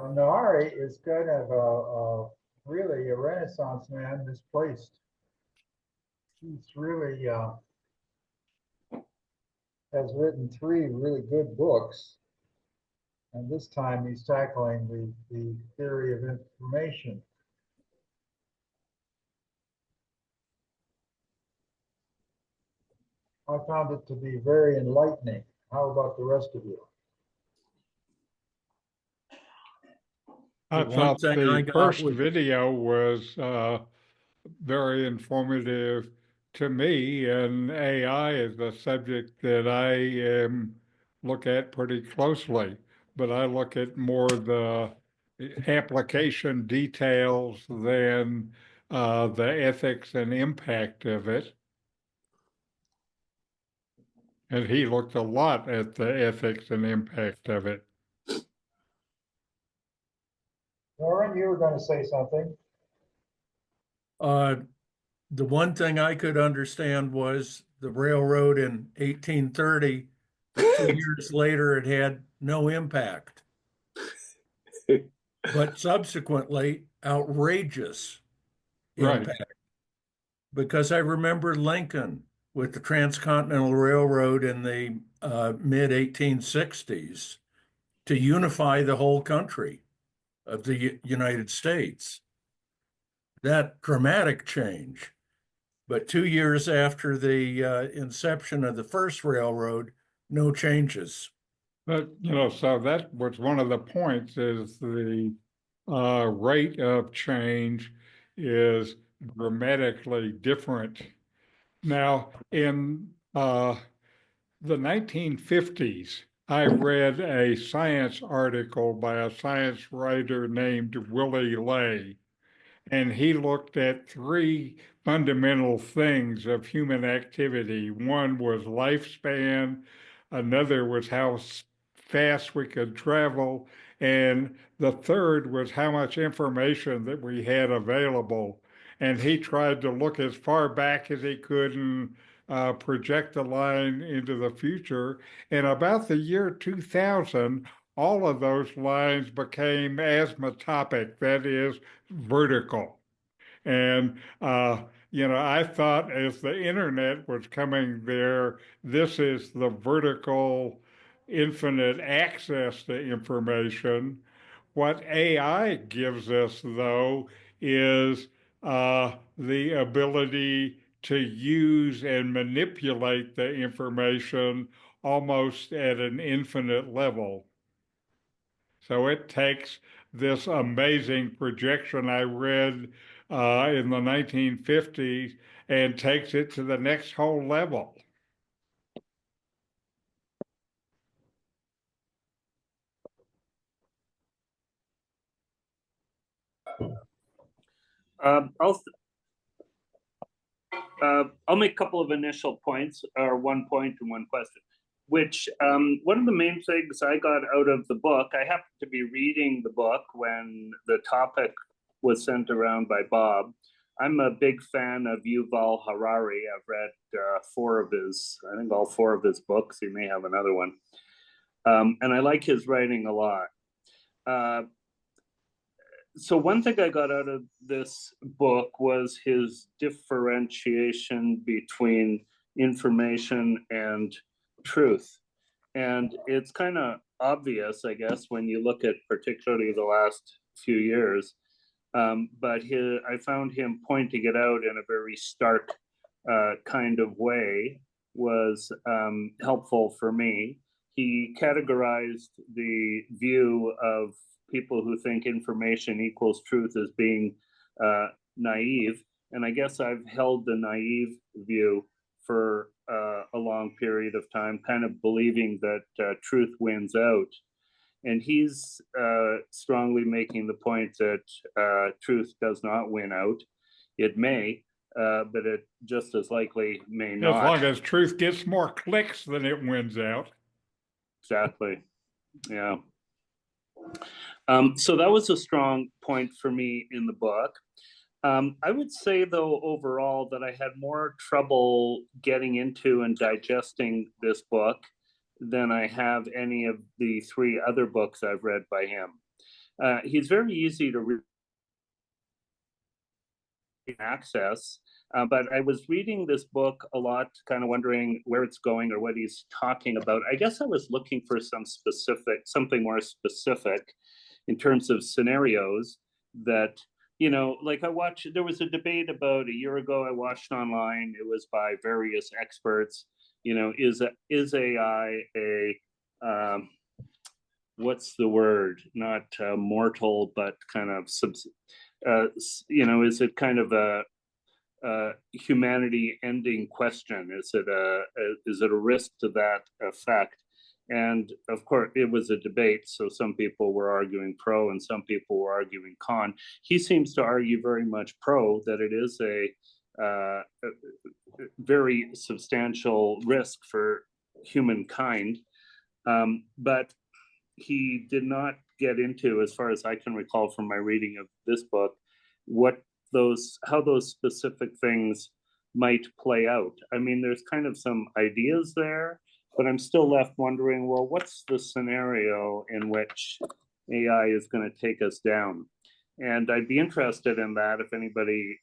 Harari is kind of really a Renaissance man misplaced. He's really has written three really good books, and this time he's tackling the theory of information. I found it to be very enlightening. How about the rest of you? I The one thought thing I the got first was- video was very informative to me, and AI is a subject that I look at pretty closely, but I look at more the application details than the ethics and impact of it. And he looked a lot at the ethics and impact of it. Warren, you were going to say something. The one thing I could understand was the railroad in 1830. 2 years later, it had no impact. But subsequently, outrageous Right. impact. Because I remember Lincoln with the Transcontinental Railroad in the mid 1860s to unify the whole country of the United States. That dramatic change. But 2 years after the inception of the first railroad, no changes. But, so that was one of the points is the rate of change is dramatically different. Now, in the 1950s, I read a science article by a science writer named Willie Ley, and he looked at three fundamental things of human activity. One was lifespan, another was how fast we could travel, and the third was how much information that we had available. And he tried to look as far back as he could and project a line into the future. And about the year 2000, all of those lines became asymptotic, that is, vertical. And, I thought as the internet was coming there, this is the vertical infinite access to information. What AI gives us, though, is the ability to use and manipulate the information almost at an infinite level. So it takes this amazing projection I read in the 1950s and takes it to the next whole level. I'll make a couple of initial points, or one point and one question. Which one of the main things I got out of the book, I happened to be reading the book when the topic was sent around by Bob. I'm a big fan of Yuval Harari. I've read I think all four of his books. He may have another one. And I like his writing a lot. So one thing I got out of this book was his differentiation between information and truth. And it's kind of obvious, I guess, when you look at particularly the last few years. But I found him pointing it out in a very stark kind of way was helpful for me. He categorized the view of people who think information equals truth as being naive. And I guess I've held the naive view for a long period of time, kind of believing that truth wins out. And he's strongly making the point that truth does not win out. It may, but it just as likely may not. As long as truth gets more clicks than it wins out. Exactly. Yeah. So that was a strong point for me in the book. I would say, though, overall, that I had more trouble getting into and digesting this book than I have any of the three other books I've read by him. He's very easy to access. But I was reading this book a lot, kind of wondering where it's going or what he's talking about. I guess I was looking for something more specific in terms of scenarios that, like there was a debate about a year ago I watched online. It was by various experts. Is AI what's the word? Not mortal, but kind of is it kind of a humanity ending question? Is it a risk to that effect? And of course, it was a debate. So some people were arguing pro and some people were arguing con. He seems to argue very much pro, that it is a very substantial risk for humankind. But he did not get into, as far as I can recall from my reading of this book, how those specific things might play out. I mean, there's kind of some ideas there, but I'm still left wondering, well, what's the scenario in which AI is going to take us down? And I'd be interested in that if anybody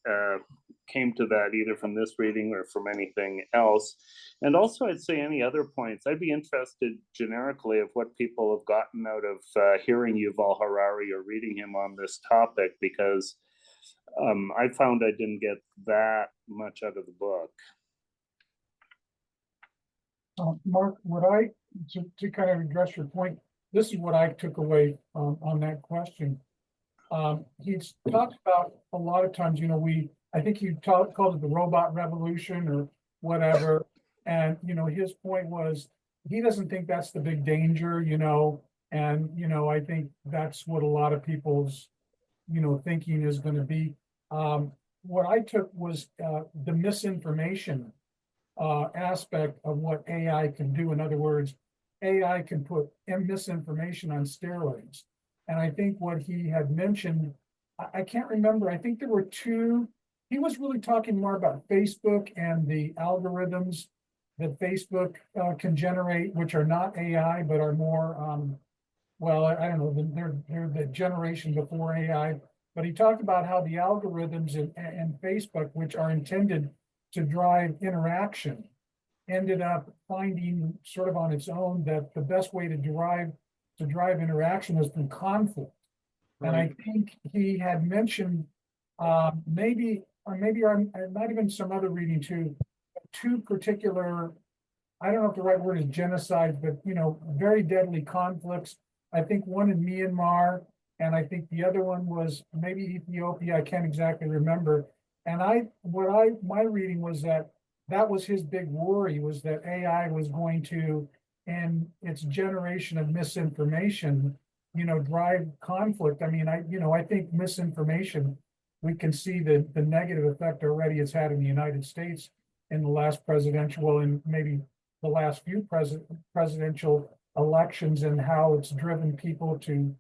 came to that either from this reading or from anything else. And also, I'd say any other points. I'd be interested generically of what people have gotten out of hearing Yuval Harari or reading him on this topic, because I found I didn't get that much out of the book. Mark, to kind of address your point, this is what I took away on that question. He's talked about a lot of times, I think he called it the robot revolution or whatever. And, his point was, he doesn't think that's the big danger, and, I think that's what a lot of people's, thinking is going to be. What I took was the misinformation aspect of what AI can do. In other words, AI can put misinformation on steroids. And I think what he had mentioned, I can't remember, I think there were two, he was really talking more about Facebook and the algorithms that Facebook can generate, which are not AI, but are more, I don't know, they're the generation before AI. But he talked about how the algorithms in Facebook, which are intended to drive interaction, ended up finding sort of on its own that the best way to drive interaction was through conflict. Right. And I think he had mentioned maybe it might have been some other reading too, two particular, I don't know if the right word is genocide, but very deadly conflicts. I think one in Myanmar, and I think the other one was maybe Ethiopia. I can't exactly remember. And my reading was that was his big worry, was that AI was going to, in its generation of misinformation, drive conflict. I mean, I think misinformation, we can see the negative effect already it's had in the United States in the last presidential and maybe the last few presidential elections, and how it's driven people to,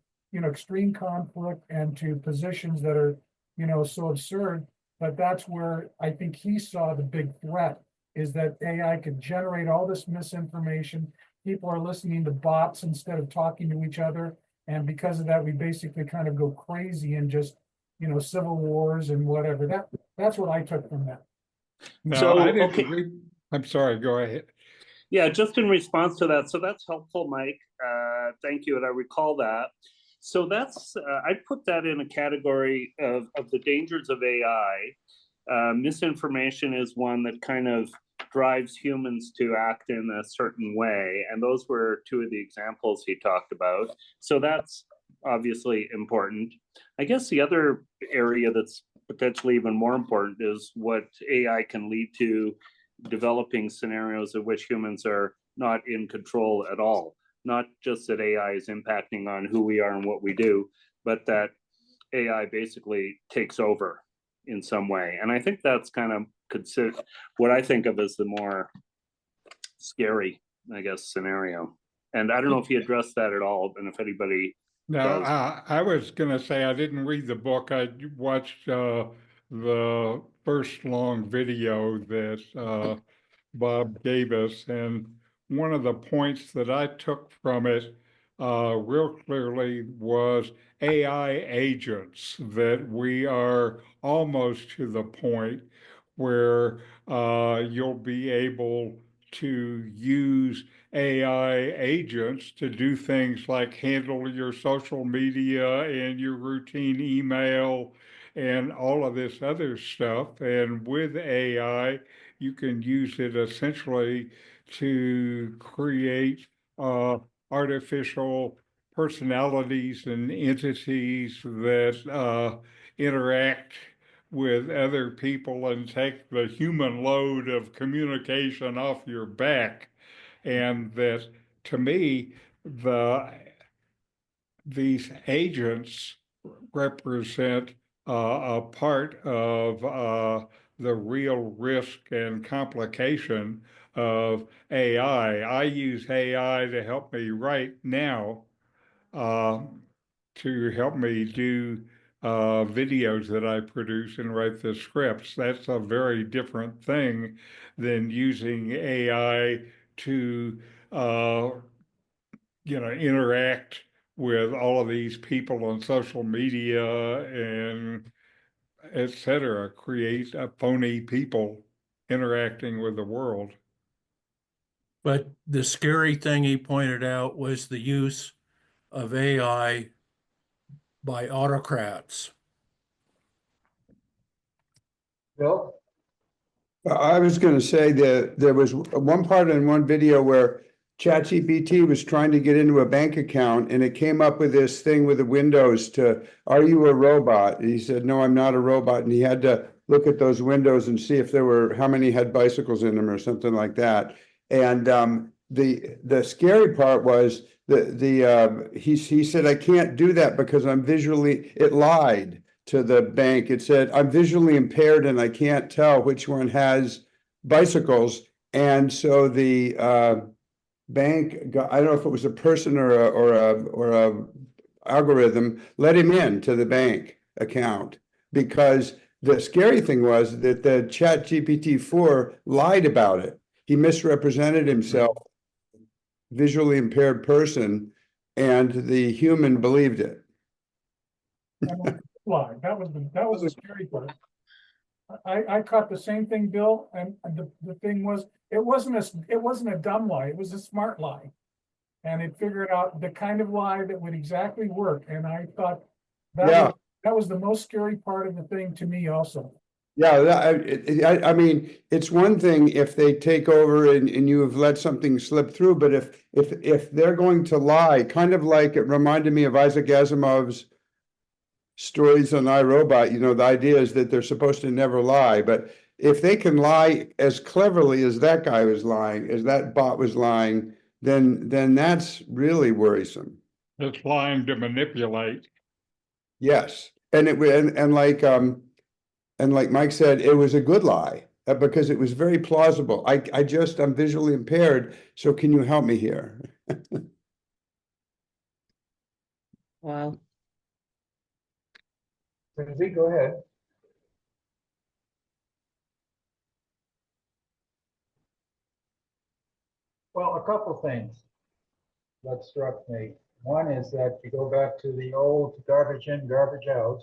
extreme conflict and to positions that are, so absurd. But that's where I think he saw the big threat, is that AI could generate all this misinformation. People are listening to bots instead of talking to each other. And because of that, we basically kind of go crazy and just, civil wars and whatever. That's what I took from that. No, so, I didn't read. I'm sorry, go ahead. Yeah, just in response to that. So that's helpful, Mike. Thank you. And I recall that. So that's, I put that in a category of the dangers of AI. Misinformation is one that kind of drives humans to act in a certain way. And those were two of the examples he talked about. So that's obviously important. I guess the other area that's potentially even more important is what AI can lead to developing scenarios of which humans are not in control at all. Not just that AI is impacting on who we are and what we do, but that AI basically takes over in some way. And I think that's kind of what I think of as the more scary, I guess, scenario. And I don't know if he addressed that at all, and if anybody No, does. I was going to say I didn't read the book. I watched the first long video that Bob gave us, and one of the points that I took from it real clearly was AI agents, that we are almost to the point where you'll be able to use AI agents to do things like handle your social media and your routine email and all of this other stuff. And with AI, you can use it essentially to create artificial personalities and entities that interact with other people and take the human load of communication off your back. And that, to me, these agents represent a part of the real risk and complication of AI. I use AI to help me write now, uh, to help me do videos that I produce and write the scripts. That's a very different thing than using AI to uh, interact with all of these people on social media and et cetera, create a phony people interacting with the world. But the scary thing he pointed out was the use of AI by autocrats. Bill? I was going to say that there was one part in one video where ChatGPT was trying to get into a bank account and it came up with this thing with the windows to, are you a robot? And he said, no, I'm not a robot. And he had to look at those windows and see if there were, how many had bicycles in them or something like that. And the scary part was he said, I can't do that because I'm visually, it lied to the bank. It said, I'm visually impaired and I can't tell which one has bicycles. And so the bank got, I don't know if it was a person or a algorithm, let him in to the bank account, because the scary thing was that the Chat GPT-4 lied about it. He misrepresented himself, visually impaired person, and the human believed it. Lie. That was the scary part. I caught the same thing, Bill, and the thing was, it wasn't a dumb lie, it was a smart lie. And it figured out the kind of lie that would exactly work. And I thought that was the most scary part of the thing to me also. Yeah, I mean, it's one thing if they take over and you have let something slip through, but if they're going to lie, kind of like it reminded me of Isaac Asimov's stories on iRobot, the idea is that they're supposed to never lie, but if they can lie as cleverly as that guy was lying, as that bot was lying, then that's really worrisome. It's lying to manipulate. Yes, and like Mike said, it was a good lie because it was very plausible. I'm visually impaired, so can you help me here? Wow. Susie, go ahead. Well, a couple things that struck me. One is that you go back to the old garbage in, garbage out.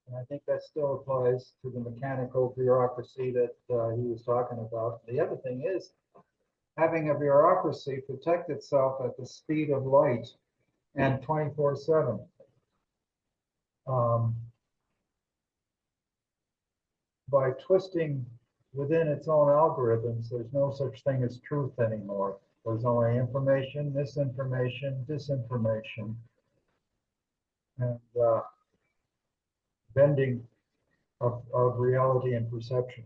And I think that still applies to the mechanical bureaucracy that he was talking about. The other thing is having a bureaucracy protect itself at the speed of light and 24/7. By twisting within its own algorithms, there's no such thing as truth anymore. There's only information, misinformation, disinformation, and bending of reality and perception.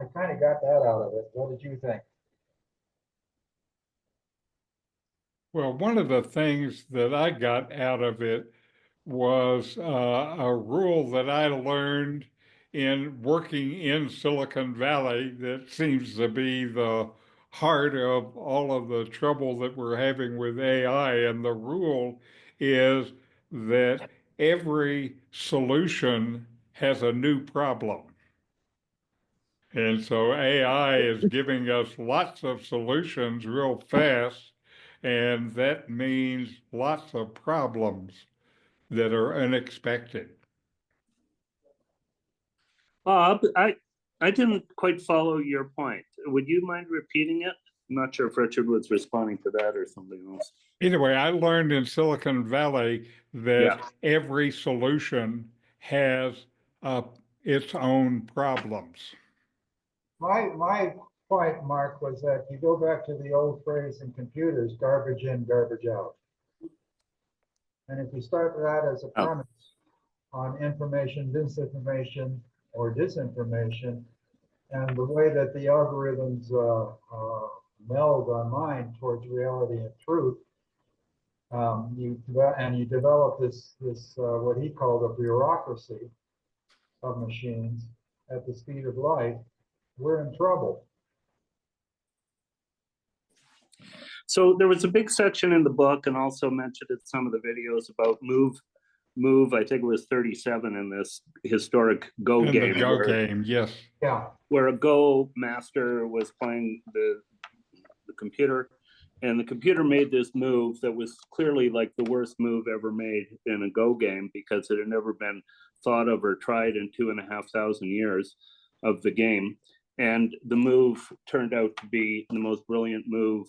I kind of got that out of it. What did you think? Well, one of the things that I got out of it was a rule that I learned in working in Silicon Valley that seems to be the heart of all of the trouble that we're having with AI. And the rule is that every solution has a new problem. And so AI is giving us lots of solutions real fast. And that means lots of problems that are unexpected. Bob, I didn't quite follow your point. Would you mind repeating it? I'm not sure if Richard was responding to that or something else. Anyway, I learned in Silicon Valley that every solution has its own problems. My point, Mark, was that you go back to the old phrase in computers, garbage in, garbage out. And if you start that as a premise on information, disinformation, or disinformation, and the way that the algorithms meld online towards reality and truth, you develop this what he called a bureaucracy of machines at the speed of light, we're in trouble. So there was a big section in the book, and also mentioned in some of the videos, about move. I think it was 37 in this historic Go In game. the Go game, yes. Yeah. Where a Go master was playing the computer, and the computer made this move that was clearly like the worst move ever made in a Go game, because it had never been thought of or tried in 2,500 years of the game. And the move turned out to be the most brilliant move.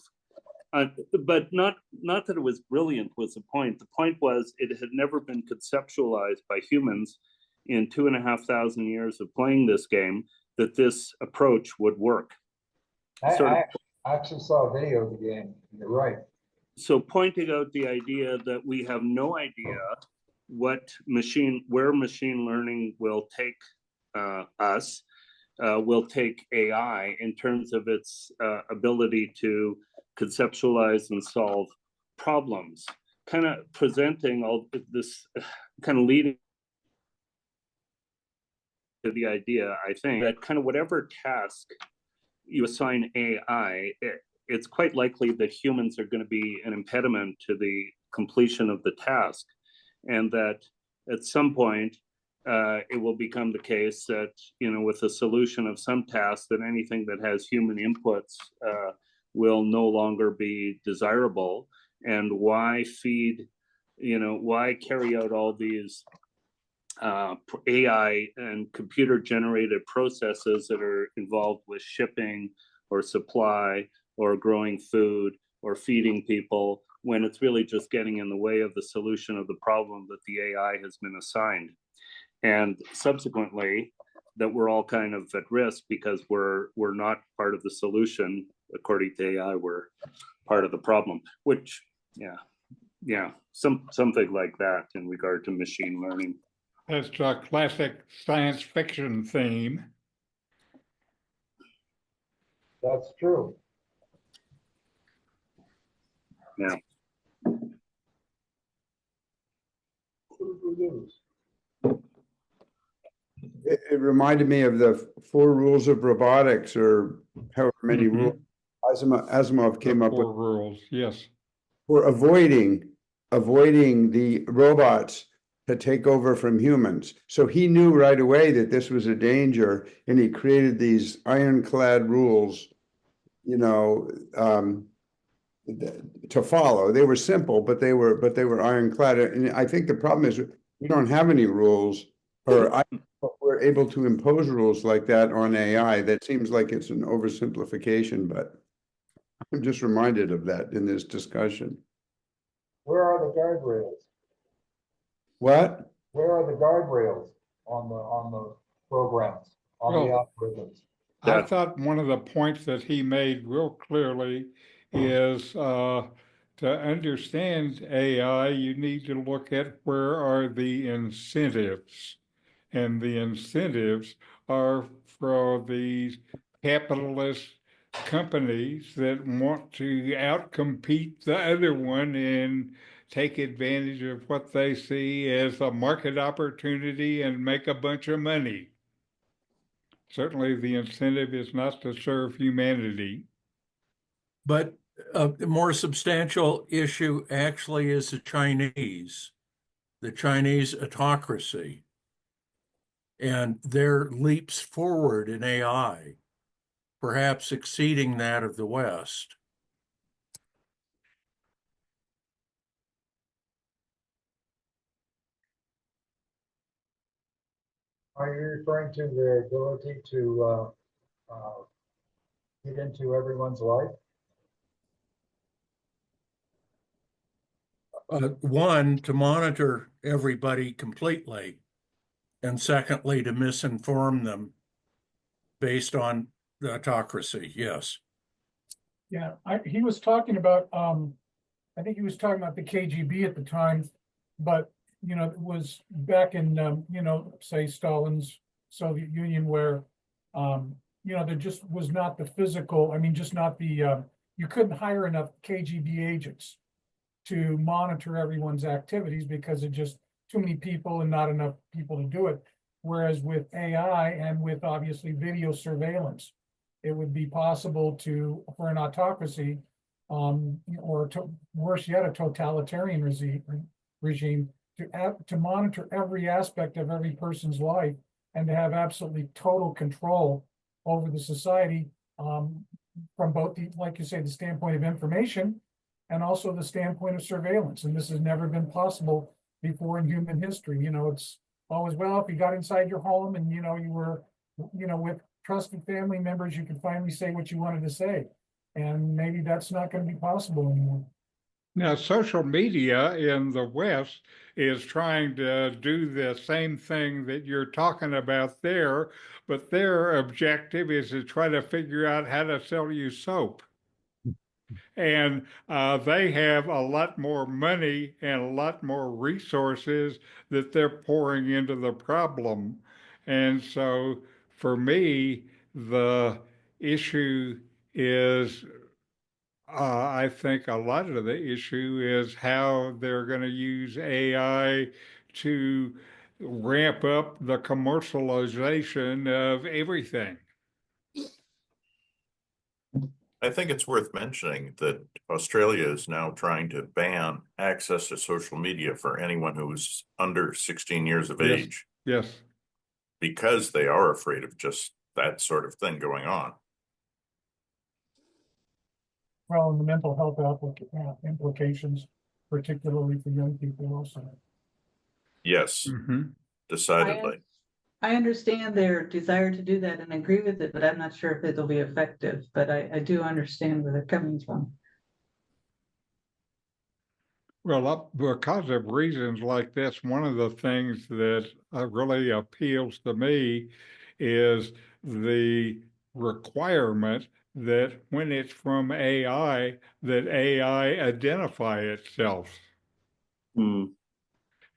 But not that it was brilliant was the point. The point was it had never been conceptualized by humans in 2,500 years of playing this game that this approach would work. I actually saw a video of the game. You're right. So pointing out the idea that we have no idea where machine learning will take us, will take AI in terms of its ability to conceptualize and solve problems, kind of presenting all this, kind of leading to the idea, I think, that kind of whatever task you assign AI, it's quite likely that humans are going to be an impediment to the completion of the task, and that at some point it will become the case that, with the solution of some task, that anything that has human inputs will no longer be desirable. And why carry out all these AI and computer generated processes that are involved with shipping or supply or growing food or feeding people, when it's really just getting in the way of the solution of the problem that the AI has been assigned. And subsequently, that we're all kind of at risk because we're not part of the solution. According to AI, we're part of the problem, which, something like that in regard to machine learning. That's a classic science fiction theme. That's true. Yeah. It reminded me of the 4 rules of robotics, or however many rules Asimov came up with. 4 rules, yes. For avoiding the robots to take over from humans. So he knew right away that this was a danger, and he created these ironclad rules, to follow. They were simple, but they were ironclad. And I think the problem is we don't have any rules, or we're able to impose rules like that on AI. That seems like it's an oversimplification, but I'm just reminded of that in this discussion. Where are the guardrails? What? Where are the guardrails on the programs, on the algorithms? I thought one of the points that he made real clearly is to understand AI, you need to look at where are the incentives. And the incentives are for these capitalist companies that want to outcompete the other one and take advantage of what they see as a market opportunity and make a bunch of money. Certainly the incentive is not to serve humanity. But a more substantial issue actually is the Chinese autocracy, and their leaps forward in AI, perhaps exceeding that of the West. Are you referring to the ability to get into everyone's life? One, to monitor everybody completely, and secondly, to misinform them based on the autocracy. Yes. Yeah, he was talking about, I think he was talking about the KGB at the time, but, it was back in, say Stalin's Soviet Union where, there just was not the physical, just not the, you couldn't hire enough KGB agents to monitor everyone's activities because of just too many people and not enough people to do it. Whereas with AI and with obviously video surveillance, it would be possible for an autocracy, or worse yet, a totalitarian regime to monitor every aspect of every person's life and to have absolutely total control over the society, from both like you say, the standpoint of information and also the standpoint of surveillance. And this has never been possible before in human history. It's always, well, if you got inside your home and, you were, with trusted family members, you could finally say what you wanted to say. And maybe that's not going to be possible anymore. Now, social media in the West is trying to do the same thing that you're talking about there, but their objective is to try to figure out how to sell you soap. And they have a lot more money and a lot more resources that they're pouring into the problem. And so for me, the issue is, I think a lot of the issue is how they're going to use AI to ramp up the commercialization of everything. I think it's worth mentioning that Australia is now trying to ban access to social media for anyone who is under 16 years of Yes. age, Yes. because they are afraid of just that sort of thing going on. Well, and the mental health implications, particularly for young people also. Yes, Mm-hmm. decidedly. I understand their desire to do that and agree with it, but I'm not sure if it'll be effective. But I do understand where they're coming from. Well, because of reasons like this, one of the things that really appeals to me is the requirement that when it's from AI, that AI identify itself. Hmm.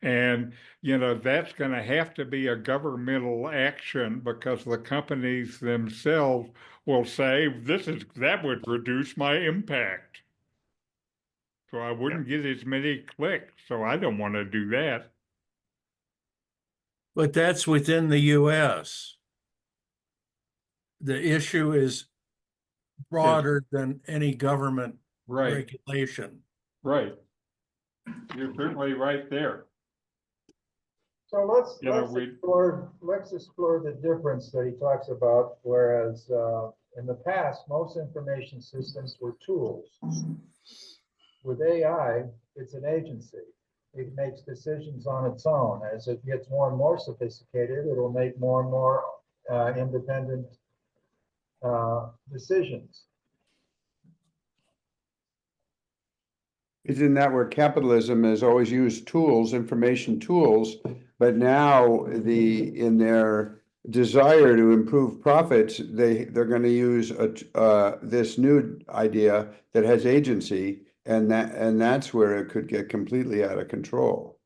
And, that's going to have to be a governmental action because the companies themselves will say, that would reduce my impact. So I wouldn't get as many clicks. So I don't want to do that. But that's within the US. The issue is broader than any government Right, regulation. right. You're certainly right there. So let's You know, let's explore the difference that he talks about. Whereas in the past, most information systems were tools. With AI, it's an agency. It makes decisions on its own. As it gets more and more sophisticated, it'll make more and more independent decisions. Isn't that where capitalism has always used tools, information tools, but now in their desire to improve profits, they're going to use this new idea that has agency, and that's where it could get completely out of control.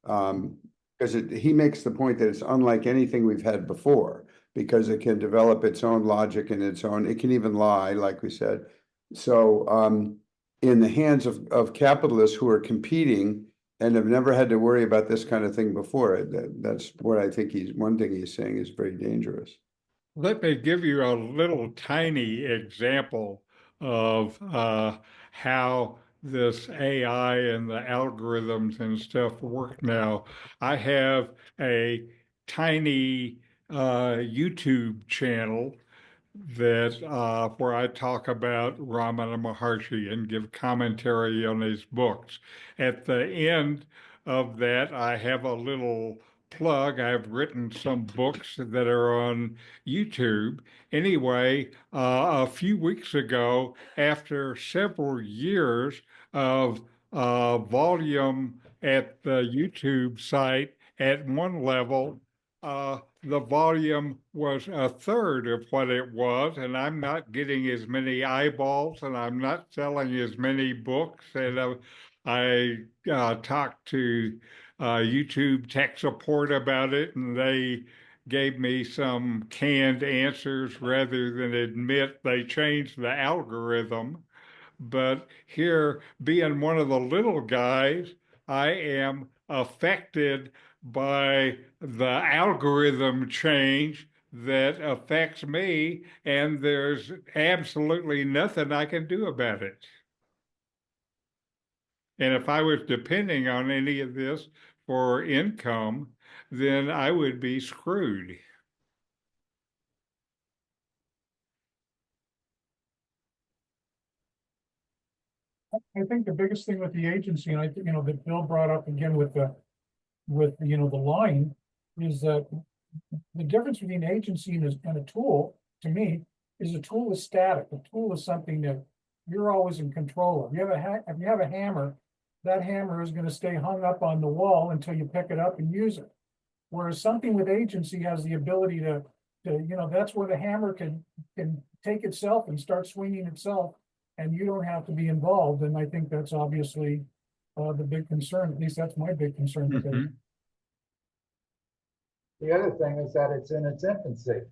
Because he makes the point that it's unlike anything we've had before, because it can develop its own logic and it can even lie, like we said. So in the hands of capitalists who are competing and have never had to worry about this kind of thing before, that's what I think one thing he's saying is very dangerous. Let me give you a little tiny example of how this AI and the algorithms and stuff work now. I have a tiny YouTube channel that where I talk about Ramana Maharshi and give commentary on his books. At the end of that, I have a little plug. I've written some books that are on YouTube. Anyway, a few weeks ago, after several years of volume at the YouTube site at one level, the volume was a third of what it was, and I'm not getting as many eyeballs, and I'm not selling as many books. And I talked to YouTube tech support about it, and they gave me some canned answers rather than admit they changed the algorithm. But here, being one of the little guys, I am affected by the algorithm change that affects me, and there's absolutely nothing I can do about it. And if I was depending on any of this for income, then I would be screwed. I think the biggest thing with the agency, and I think, that Bill brought up again with the line, is that the difference between agency and a tool, to me, is a tool is static. A tool is something that you're always in control of. If you have a hammer, that hammer is going to stay hung up on the wall until you pick it up and use it. Whereas something with agency has the ability to that's where the hammer can take itself and start swinging itself, and you don't have to be involved. And I think that's obviously the big concern. At least that's my big concern with it. The other thing is that it's in its infancy.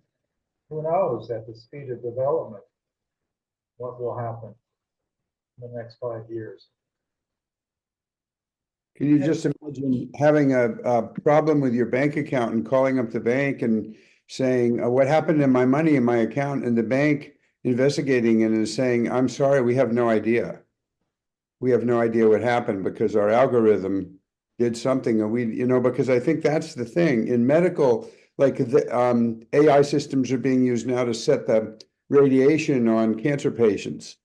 Who knows at the speed of development what will happen in the next 5 years? Can you just imagine having a problem with your bank account and calling up the bank and saying, what happened to my money in my account? And the bank investigating it and saying, I'm sorry, we have no idea. We have no idea what happened because our algorithm did something. And because I think that's the thing in medical, like the AI systems are being used now to set the radiation on cancer patients.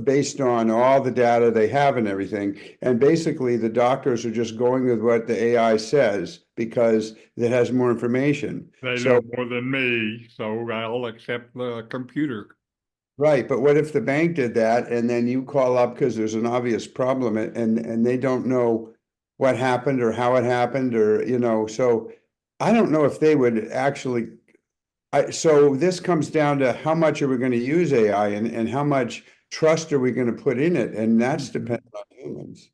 Based on all the data they have and everything. And basically the doctors are just going with what the AI says because it has more information. They know more than me, so I'll accept the computer. Right, but what if the bank did that and then you call up because there's an obvious problem and they don't know what happened or how it happened or, so I don't know if they would actually so this comes down to how much are we going to use AI and how much trust are we going to put in it? And that's dependent on humans.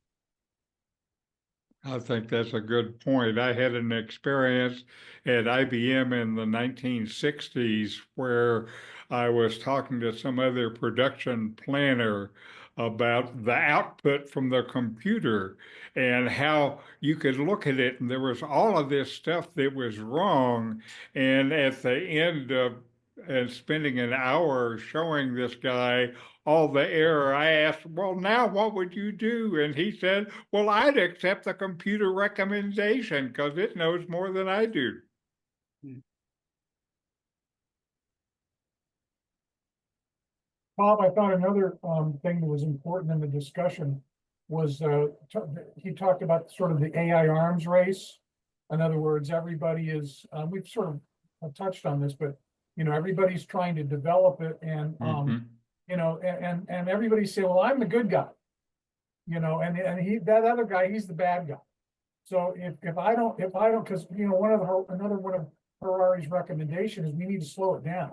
I think that's a good point. I had an experience at IBM in the 1960s where I was talking to some other production planner about the output from the computer and how you could look at it and there was all of this stuff that was wrong. And at the end of and spending an hour showing this guy all the error, I asked, well, now what would you do? And he said, well, I'd accept the computer recommendation because it knows more than I do. Bob, I thought another thing that was important in the discussion was he talked about sort of the AI arms race. In other words, everybody is, we've sort of touched on this, but, everybody's trying to develop it and, and everybody say, well, I'm the good guy, and that other guy, he's the bad guy. So if I don't, because, another one of Harari's recommendation is we need to slow it down.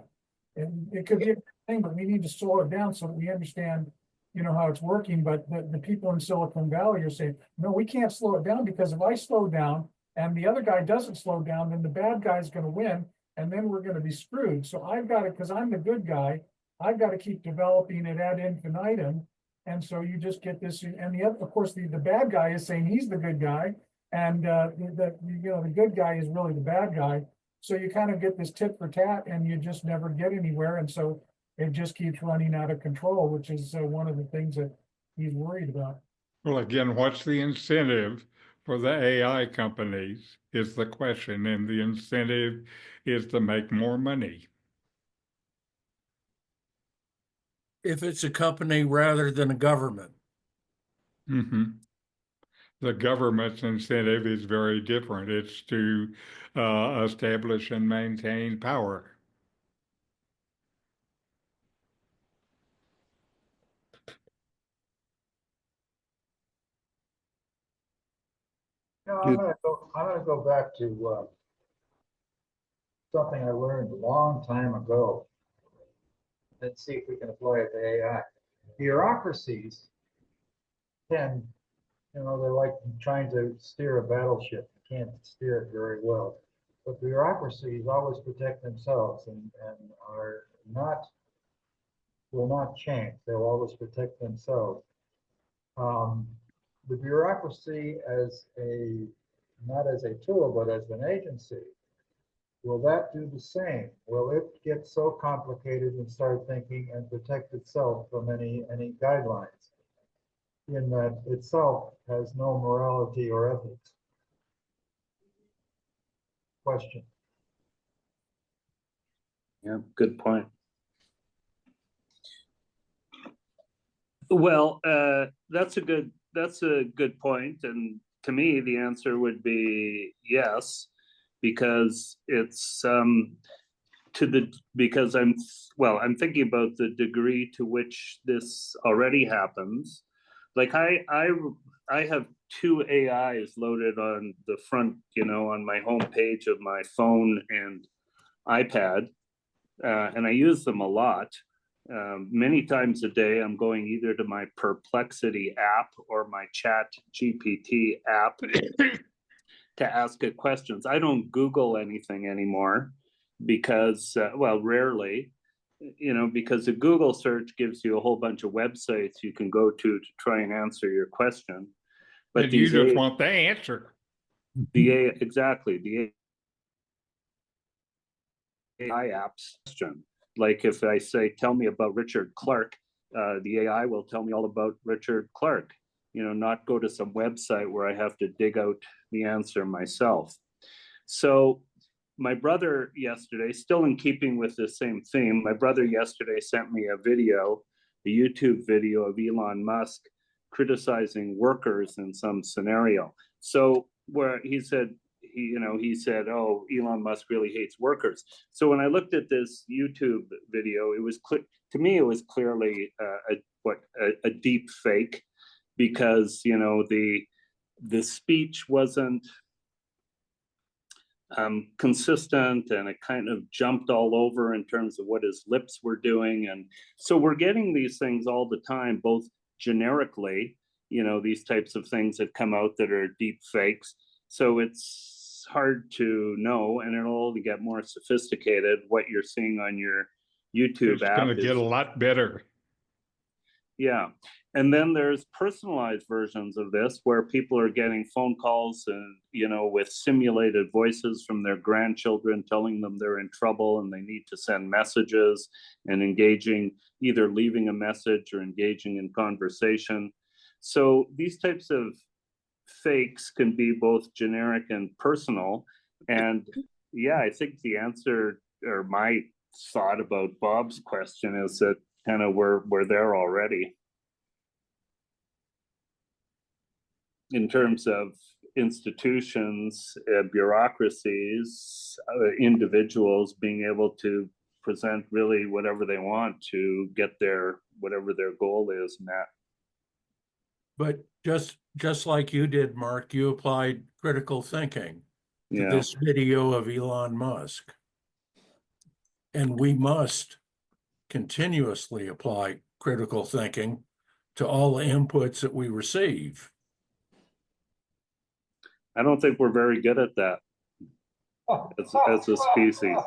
And it could be a thing, but we need to slow it down so that we understand, how it's working. But the people in Silicon Valley are saying, no, we can't slow it down because if I slow down and the other guy doesn't slow down, then the bad guy's going to win. And then we're going to be screwed. So I've got to, because I'm the good guy, I've got to keep developing it ad infinitum. And so you just get this, and the other, of course, the bad guy is saying he's the good guy. And the good guy is really the bad guy. So you kind of get this tit for tat and you just never get anywhere. And so it just keeps running out of control, which is one of the things that he's worried about. Well, again, what's the incentive for the AI companies is the question. And the incentive is to make more money. If it's a company rather than a government. The government's incentive is very different. It's to establish and maintain power. No, I'm gonna go back to something I learned a long time ago. Let's see if we can apply it to AI. Bureaucracies can, they're like trying to steer a battleship. You can't steer it very well. But bureaucracies always protect themselves and are not, will not change. They'll always protect themselves. The bureaucracy as a, not as a tool, but as an agency, will that do the same? Will it get so complicated and start thinking and protect itself from any guidelines in that itself has no morality or ethics? Question. Yeah, good point. Well, that's a good point, and to me, the answer would be yes, because it's because I'm thinking about the degree to which this already happens. Like I have two AIs loaded on the front, on my home page of my phone and iPad, and I use them a lot. Many times a day, I'm going either to my Perplexity app or my Chat GPT app to ask it questions. I don't Google anything anymore because, rarely, because a Google search gives you a whole bunch of websites you can go to try and answer your question. But And you just want the answer. Exactly. The AI apps question. Like if I say, tell me about Richard Clark, the AI will tell me all about Richard Clark, not go to some website where I have to dig out the answer myself. So my brother yesterday, still in keeping with the same theme, my brother yesterday sent me a YouTube video of Elon Musk criticizing workers in some scenario. So where he said, oh, Elon Musk really hates workers. So when I looked at this YouTube video, it was to me, it was clearly a deep fake, because the speech wasn't consistent, and it kind of jumped all over in terms of what his lips were doing. And so we're getting these things all the time, both generically, these types of things that come out that are deep fakes. So it's hard to know, and it'll only get more sophisticated. What you're seeing on your YouTube app is going to get a lot better. Yeah. And then there's personalized versions of this where people are getting phone calls and, with simulated voices from their grandchildren telling them they're in trouble and they need to send messages, and either leaving a message or engaging in conversation. So these types of fakes can be both generic and personal. And yeah, I think the answer, or my thought about Bob's question, is that kind of we're there already in terms of institutions, bureaucracies, individuals being able to present really whatever they want to get whatever their goal is met. But just like you did, Mark, you applied critical thinking to this video of Elon Musk. And we must continuously apply critical thinking to all the inputs that we receive. I don't think we're very good at that as a species.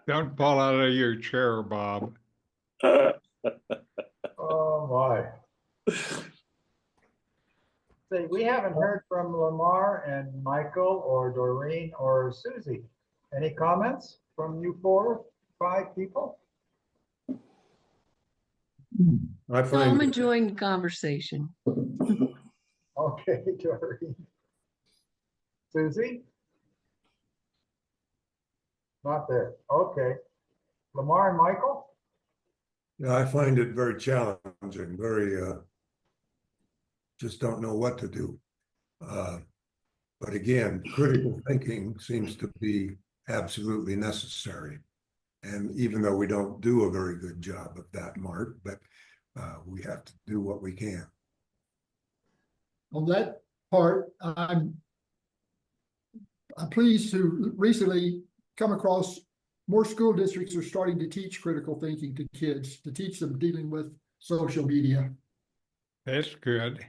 Don't fall out of your chair, Bob. Oh, my. See, we haven't heard from Lamar and Michael or Doreen or Susie. Any comments from you 5 people? I'm enjoying the conversation. Okay, Doreen. Susie? Not there. Okay. Lamar and Michael? Yeah, I find it very challenging, very, just don't know what to do. But again, critical thinking seems to be absolutely necessary. And even though we don't do a very good job of that, Mark, but we have to do what we can. On that part, I'm pleased to recently come across more school districts are starting to teach critical thinking to kids, to teach them dealing with social media. That's good.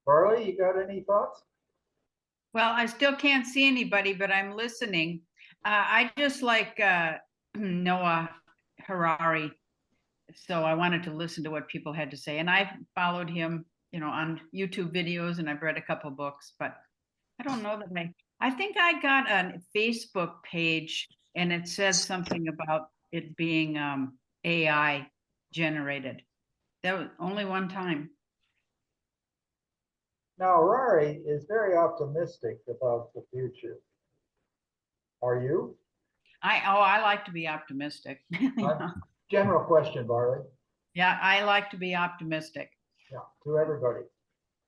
Farley, you got any thoughts? Well, I still can't see anybody, but I'm listening. I just like Noah Harari. So I wanted to listen to what people had to say. And I followed him, on YouTube videos, and I've read a couple books, but I don't know that I think I got a Facebook page and it says something about it being AI generated. That was only one time. Now, Harari is very optimistic about the future. Are you? I like to be optimistic. General question, Barley. Yeah, I like to be optimistic. Yeah, to everybody.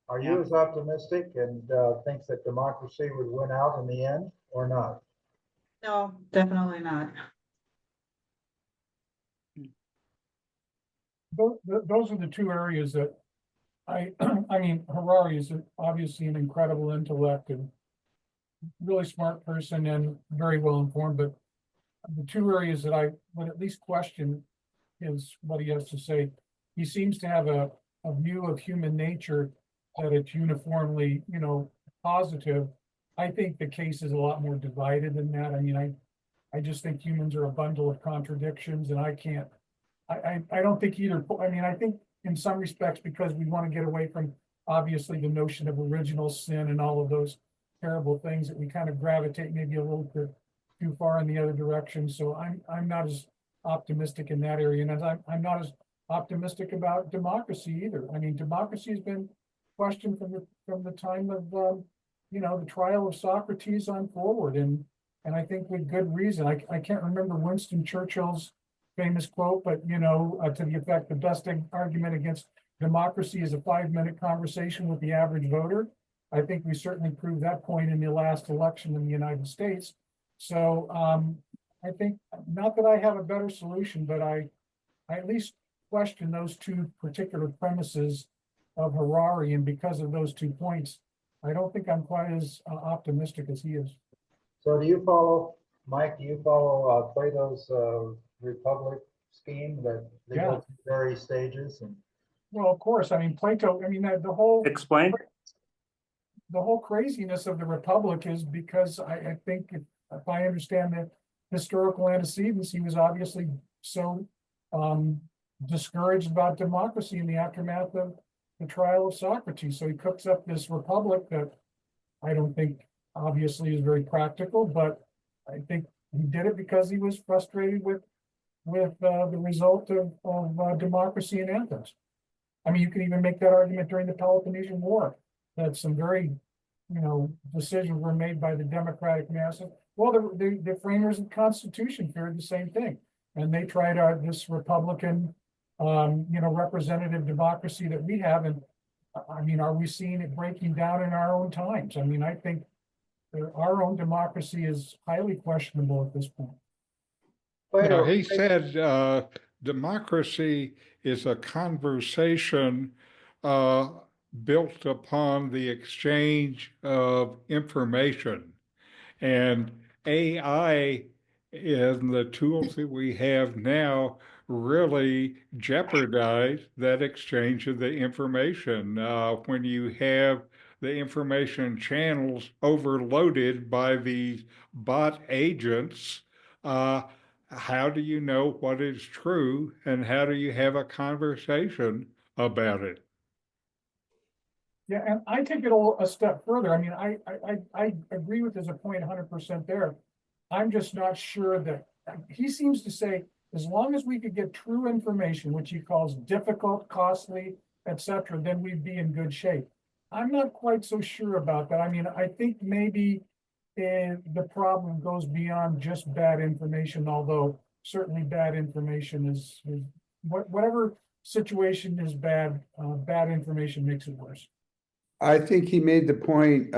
Are you as optimistic and thinks that democracy would win out in the end or not? No, definitely not. Those are the two areas that I mean, Harari is obviously an incredible intellect and really smart person and very well informed, but the two areas that I would at least question is what he has to say. He seems to have a view of human nature that it's uniformly, positive. I think the case is a lot more divided than that. I mean, I just think humans are a bundle of contradictions, and I don't think either. I mean, I think in some respects, because we want to get away from obviously the notion of original sin and all of those terrible things, that we kind of gravitate maybe a little bit too far in the other direction. So I'm not as optimistic in that area, and as I'm not as optimistic about democracy either. I mean, democracy has been questioned from the time of the trial of Socrates on forward, and I think with good reason. I can't remember Winston Churchill's famous quote, but to the effect, the best argument against democracy is a 5-minute conversation with the average voter. I think we certainly proved that point in the last election in the United States. So I think, not that I have a better solution, but I at least question those two particular premises of Harari, and because of those 2 points, I don't think I'm quite as optimistic as he is. So do you follow, Mike, do you follow Plato's Republic scheme that they go through various stages? And well, of course, I mean, Plato, I mean, the whole Explain. The whole craziness of the Republic is because I think if I understand the historical antecedents, he was obviously so discouraged about democracy in the aftermath of the trial of Socrates. So he cooks up this republic that I don't think obviously is very practical, but I think he did it because he was frustrated with the result of democracy in Athens. I mean, you can even make that argument during the Peloponnesian War, that some very, decisions were made by the democratic masses. Well, the framers of the Constitution feared the same thing, and they tried this Republican, representative democracy that we have. And I mean, are we seeing it breaking down in our own times? I mean, I think our own democracy is highly questionable at this point. Well, he said democracy is a conversation built upon the exchange of information. And AI and the tools that we have now really jeopardize that exchange of the information. When you have the information channels overloaded by these bot agents, how do you know what is true, and how do you have a conversation about it? Yeah, and I take it a step further. I mean, I agree with his point 100% there. I'm just not sure that he seems to say, as long as we could get true information, which he calls difficult, costly, etc., then we'd be in good shape. I'm not quite so sure about that. I mean, I think maybe the problem goes beyond just bad information, although certainly bad information is whatever situation is bad, bad information makes it worse. I think he made the point,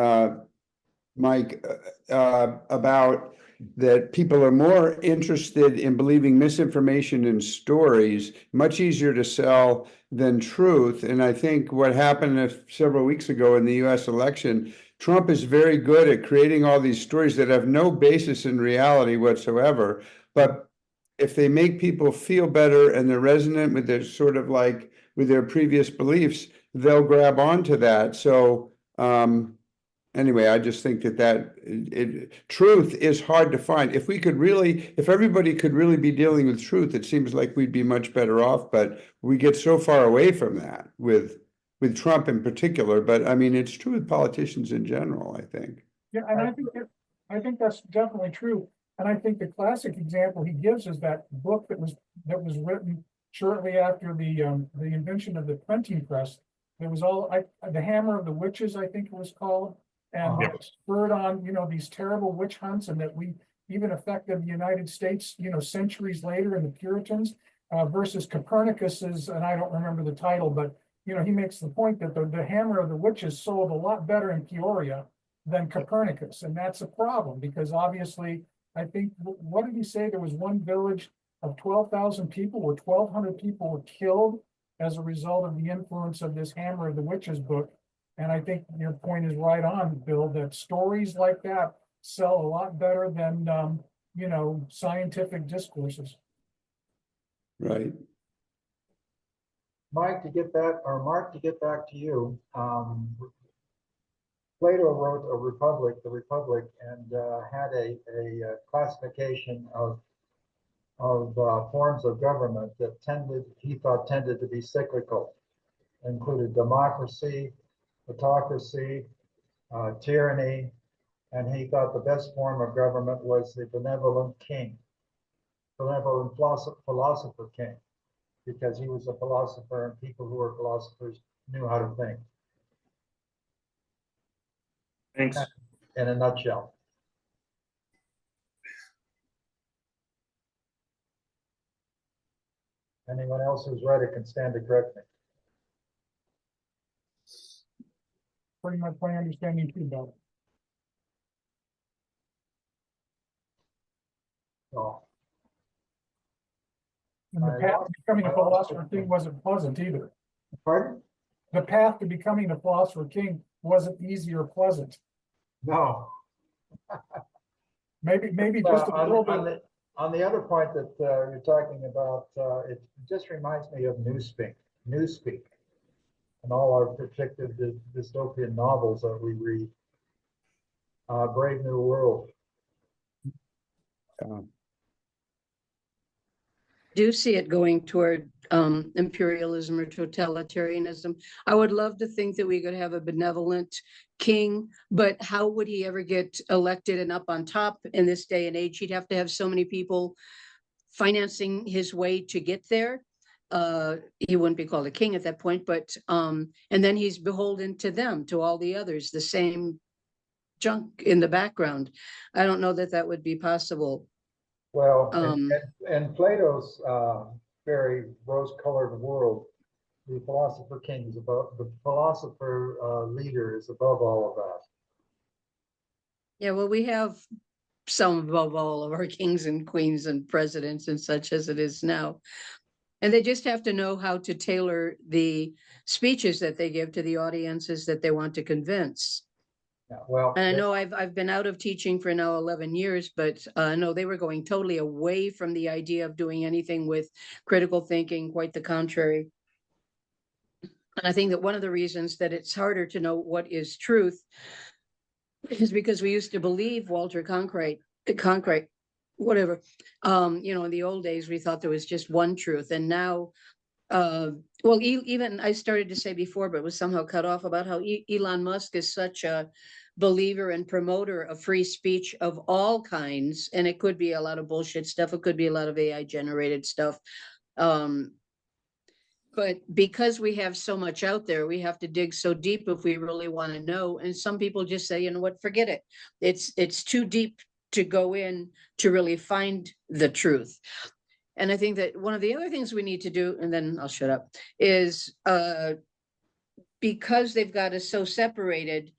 Mike, about that people are more interested in believing misinformation and stories, much easier to sell than truth. And I think what happened several weeks ago in the US election, Trump is very good at creating all these stories that have no basis in reality whatsoever. But if they make people feel better and they're resonant with their sort of like with their previous beliefs, they'll grab onto that. So anyway, I just think that truth is hard to find. If everybody could really be dealing with truth, it seems like we'd be much better off, but we get so far away from that with Trump in particular. But I mean, it's true with politicians in general, I think. Yeah, and I think that's definitely true. And I think the classic example he gives is that book that was written shortly after the invention of the printing press. It was the Hammer of the Witches, I think it was called. And it spurred on, these terrible witch hunts, and that we even affected the United States, centuries later in the Puritans, versus Copernicus's, and I don't remember the title, but, he makes the point that the Hammer of the Witches sold a lot better in Peoria than Copernicus. And that's a problem because obviously, I think, what did he say? There was one village of 12,000 people where 1,200 people were killed as a result of the influence of this Hammer of the Witches book. And I think your point is right on, Bill, that stories like that sell a lot better than, scientific discourses. Right. Mark, to get back to you, Plato wrote the Republic, and had a classification of forms of government that he thought tended to be cyclical. Included democracy, autocracy, tyranny, and he thought the best form of government was the benevolent philosopher king, because he was a philosopher and people who were philosophers knew how to think. Thanks. In a nutshell. Anyone else who's read it can stand to correct me. Pretty much my understanding too, Bill. Oh. And the path to becoming a philosopher king wasn't pleasant either. Pardon? The path to becoming a philosopher king wasn't easy or pleasant. No. Maybe just a little bit. On the other point that you're talking about, it just reminds me of Newspeak, and all our predictive dystopian novels that we read. Brave New World. Do see it going toward imperialism or totalitarianism. I would love to think that we could have a benevolent king, but how would he ever get elected and up on top in this day and age? He'd have to have so many people financing his way to get there. He wouldn't be called a king at that point, but and then he's beholden to them, to all the others, the same junk in the background. I don't know that that would be possible. Well, in Plato's very rose-colored world, the philosopher king is above, the philosopher leader is above all of that. Yeah, well, we have some above all of our kings and queens and presidents and such as it is now. And they just have to know how to tailor the speeches that they give to the audiences that they want to convince. Yeah, well, and I know I've been out of teaching for now 11 years, but no, they were going totally away from the idea of doing anything with critical thinking, quite the contrary. And I think that one of the reasons that it's harder to know what is truth is because we used to believe Walter Cronkite, whatever, in the old days, we thought there was just one truth. And now, well, even I started to say before, but was somehow cut off about how Elon Musk is such a believer and promoter of free speech of all kinds. And it could be a lot of bullshit stuff. It could be a lot of AI generated stuff. But because we have so much out there, we have to dig so deep if we really want to know. And some people just say, you know what, forget it. It's too deep to go in to really find the truth. And I think that one of the other things we need to do, and then I'll shut up, is because they've got us so separated,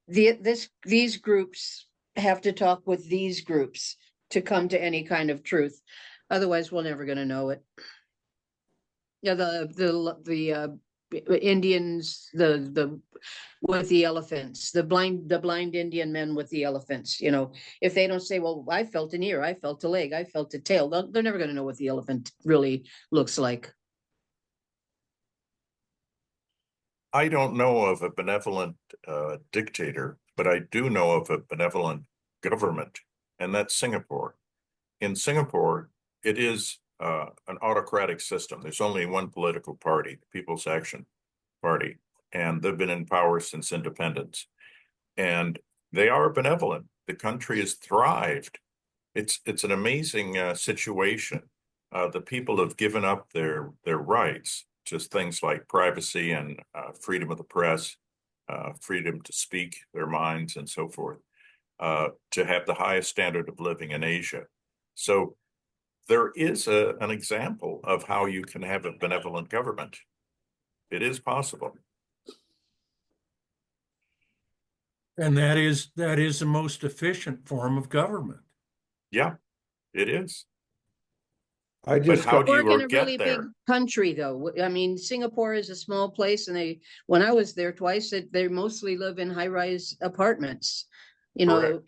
these groups have to talk with these groups to come to any kind of truth. Otherwise, we're never going to know it. Yeah, the Indians, the with the elephants, the blind Indian men with the elephants. You know, if they don't say, "Well, I felt an ear, I felt a leg, I felt a tail," they're never going to know what the elephant really looks like. I don't know of a benevolent dictator, but I do know of a benevolent government, and that's Singapore. In Singapore, it is an autocratic system. There's only one political party, the People's Action Party, and they've been in power since independence. And they are benevolent. The country has thrived. It's an amazing situation. The people have given up their rights, just things like privacy and freedom of the press, freedom to speak their minds and so forth, to have the highest standard of living in Asia. So there is an example of how you can have a benevolent government. It is possible. And that is the most efficient form of government. Yeah, it is. I But just how do We're in you a get really big there? country, though. I mean, Singapore is a small place, and when I was there twice, they mostly live in high-rise apartments. You know,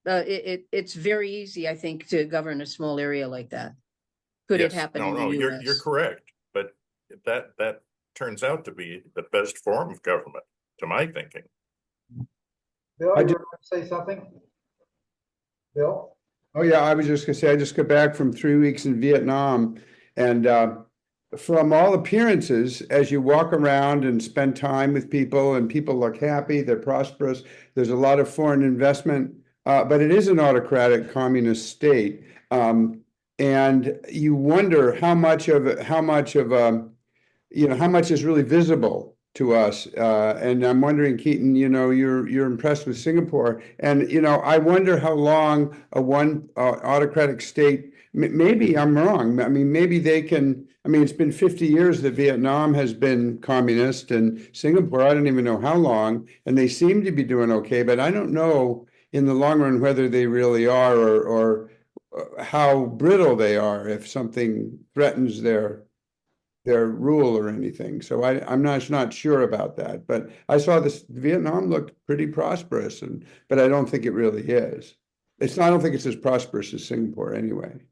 it's very easy, I think, to govern a small area like that. Could it Yes, happen no, in the no, US? you're correct. But that turns out to be the best form of government, to my thinking. Bill, I you do- were going to say something? Bill? Oh, yeah, I was just gonna say, I just got back from 3 weeks in Vietnam, and from all appearances, as you walk around and spend time with people, and people look happy, they're prosperous, there's a lot of foreign investment, but it is an autocratic communist state. And you wonder how much of how much is really visible to us. And I'm wondering, Keaton, you're impressed with Singapore, and I wonder how long a one autocratic state. Maybe I'm wrong. I mean, maybe they can. I mean, it's been 50 years that Vietnam has been communist, and Singapore, I don't even know how long, and they seem to be doing okay. But I don't know in the long run whether they really are, or how brittle they are if something threatens their rule or anything. So I'm not sure about that. But I saw this Vietnam looked pretty prosperous, but I don't think it really is. I don't think it's as prosperous as Singapore anyway.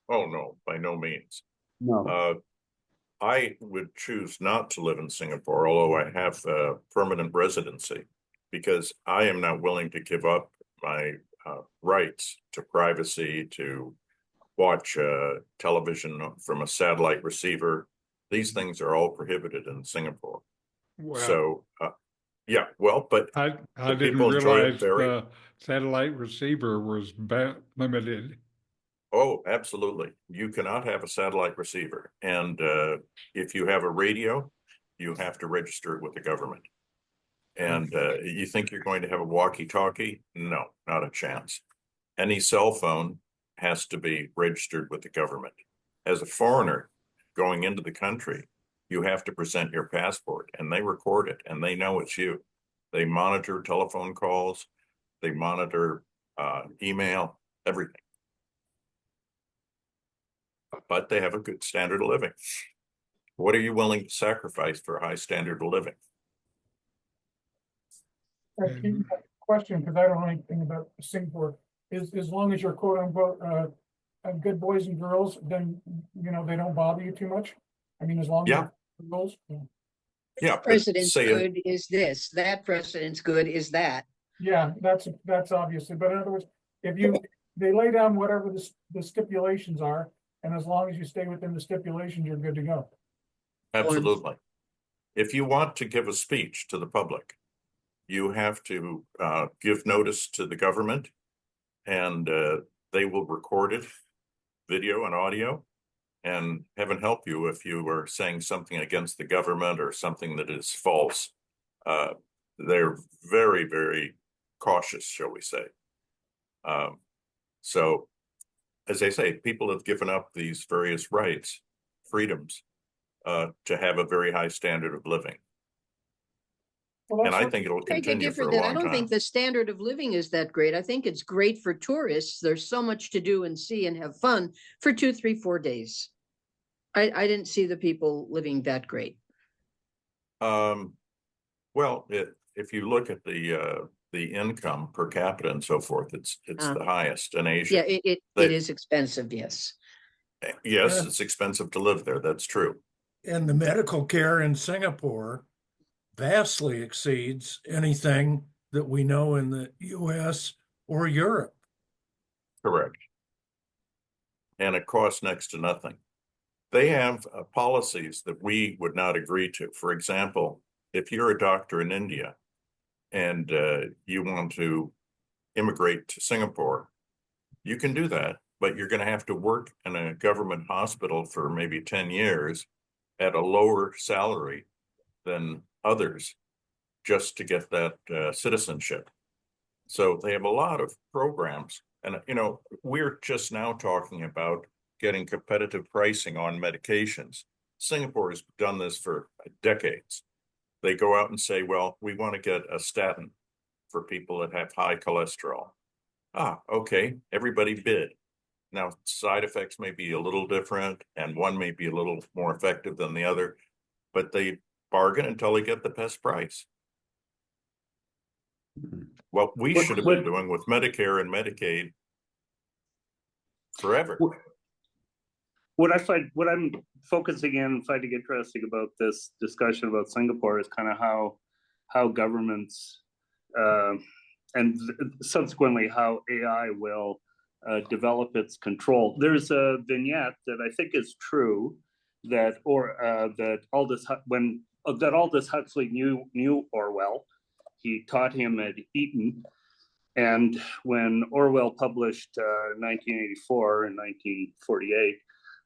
Oh, no, by no means. No. I would choose not to live in Singapore, although I have a permanent residency, because I am not willing to give up my rights to privacy, to watch television from a satellite receiver. These things are all prohibited in Singapore. Well, So, yeah, well, but I the didn't people enjoy it realize very. the satellite receiver was limited. Oh, absolutely. You cannot have a satellite receiver. And if you have a radio, you have to register it with the government. And you think you're going to have a walkie-talkie? No, not a chance. Any cell phone has to be registered with the government. As a foreigner going into the country, you have to present your passport, and they record it, and they know it's you. They monitor telephone calls, they monitor email, everything. But they have a good standard of living. What are you willing to sacrifice for a high standard of living? Question, because I don't know anything about Singapore, is as long as you're quote unquote good boys and girls, then they don't bother you too much. I mean, as long as you're girls. Yeah, President's good is this, that president's good is that. Yeah, that's obviously, but in other words, if they lay down whatever the stipulations are, and as long as you stay within the stipulations, you're good to go. Absolutely. If you want to give a speech to the public, you have to give notice to the government, and they will record it, video and audio, and heaven help you if you are saying something against the government or something that is false. They're very, very cautious, shall we say. So, as I say, people have given up these various rights, freedoms, to have a very high standard of living. Well, And that's I what- think it'll Take a continue for different a that. I long don't time. think the standard of living is that great. I think it's great for tourists. There's so much to do and see and have fun for 2, 3, 4 days. I didn't see the people living that great. Well, if you look at the income per capita and so forth, it's the highest in Asia. Yeah, it is expensive, yes. Yes, Yeah. it's expensive to live there. That's true. And the medical care in Singapore vastly exceeds anything that we know in the US or Europe. Correct. And it costs next to nothing. They have policies that we would not agree to. For example, if you're a doctor in India and you want to immigrate to Singapore, you can do that, but you're going to have to work in a government hospital for maybe 10 years at a lower salary than others just to get that citizenship. So they have a lot of programs. And, you know, we're just now talking about getting competitive pricing on medications. Singapore has done this for decades. They go out and say, well, we want to get a statin for people that have high cholesterol. Okay, everybody bid. Now, side effects may be a little different, and one may be a little more effective than the other, but they bargain until they get the best price. What we should have been doing with Medicare and Medicaid forever. What I'm focusing in, finding interesting about this discussion about Singapore is kind of how governments and subsequently how AI will develop its control. There's a vignette that I think is true that Aldous Huxley knew Orwell. He taught him at Eton. And when Orwell published 1984 and 1948,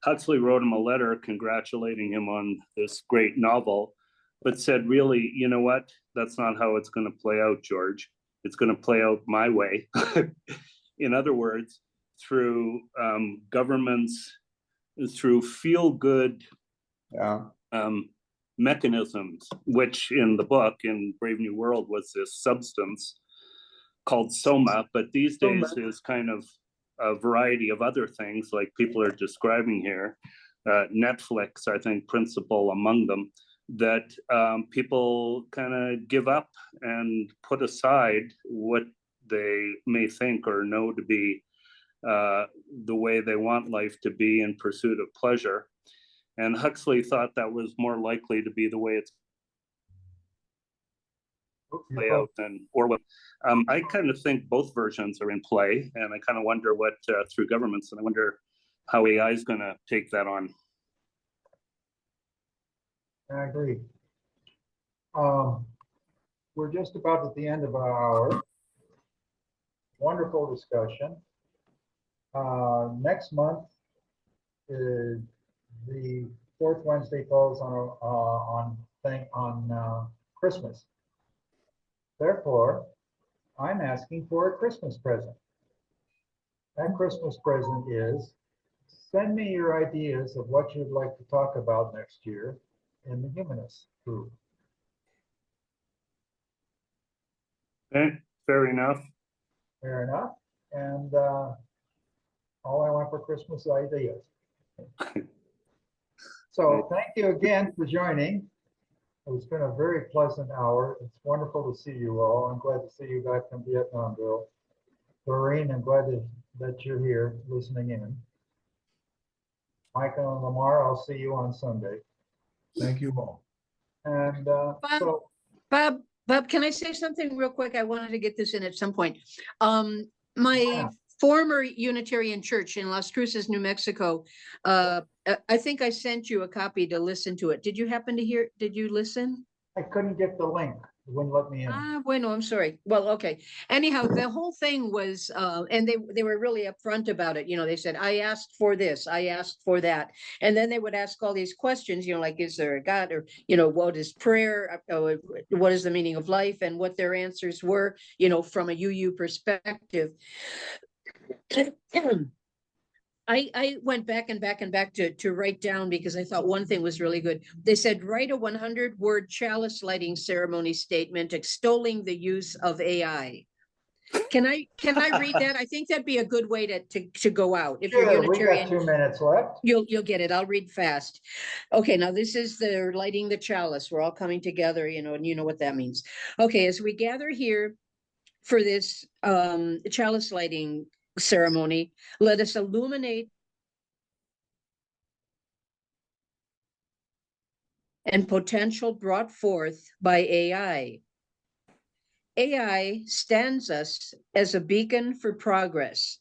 Huxley wrote him a letter congratulating him on this great novel, but said, really, you know what? That's not how it's going to play out, George. It's going to play out my way. In other words, through governments, through feel-good mechanisms, which in the book, in Brave New World, was this substance called soma, but these days is kind of a variety of other things like people are describing here. Netflix, I think, principal among them, that people kind of give up and put aside what they may think or know to be the way they want life to be in pursuit of pleasure. And Huxley thought that was more likely to be the way it's play out than Orwell. I kind of think both versions are in play, and I kind of wonder what through governments, and I wonder how AI is going to take that on. I agree. We're just about at the end of our hour. Wonderful discussion. Next month, the fourth Wednesday falls on Christmas. Therefore, I'm asking for a Christmas present. That Christmas present is, send me your ideas of what you'd like to talk about next year in the Humanist group. Okay, fair enough. Fair enough. And all I want for Christmas is ideas. So thank you again for joining. It's been a very pleasant hour. It's wonderful to see you all. I'm glad to see you back from Vietnam, Bill. Doreen, I'm glad that you're here listening in. Michael and Lamar, I'll see you on Sunday. Thank you all. And Bob, can I say something real quick? I wanted to get this in at some point. My former Unitarian church in Las Cruces, New Mexico, I think I sent you a copy to listen to it. Did you happen to hear? Did you listen? I couldn't get the link. It wouldn't let me in. Bueno, I'm sorry. Well, okay. Anyhow, the whole thing was, and they were really upfront about it. You know, they said, I asked for this, I asked for that. And then they would ask all these questions, you know, like, is there a God? Or, you know, what is prayer? What is the meaning of life? And what their answers were, you know, from a UU perspective. I went back and back and back to write down because I thought one thing was really good. They said, write a 100-word chalice lighting ceremony statement extolling the use of AI. Can I read that? I think that'd be a good way to go out. If you're Sure, we got Unitarian, 2 minutes left. you'll get it. I'll read fast. Okay, now this is the lighting the chalice. We're all coming together, you know, and you know what that means. Okay, as we gather here for this chalice lighting ceremony, let us illuminate and potential brought forth by AI. AI stands us as a beacon for progress,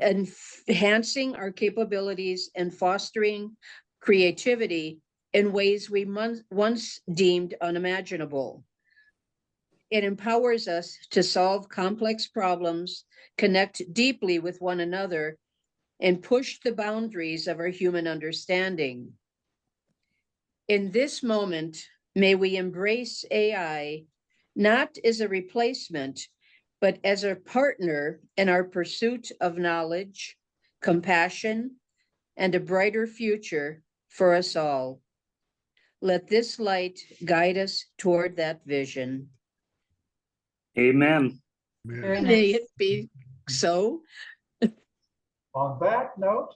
enhancing our capabilities and fostering creativity in ways we once deemed unimaginable. It empowers us to solve complex problems, connect deeply with one another, and push the boundaries of our human understanding. In this moment, may we embrace AI not as a replacement, but as a partner in our pursuit of knowledge, compassion, and a brighter future for us all. Let this light guide us toward that vision. Amen. Very May nice. it be so. On that note,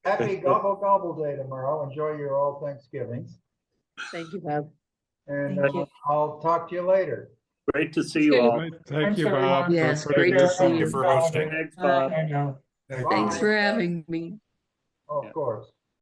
happy gobble gobble day tomorrow. Enjoy your all Thanksgivings. Thank you, Bob. And Thank you. I'll talk to you later. Great to see you all. Thank Thanks, you, everyone. Bob. Yes, for putting great to this see on. Thank you for hosting. Thanks, Bob. I know. Thank Bye. you. Thanks for having me. Of course.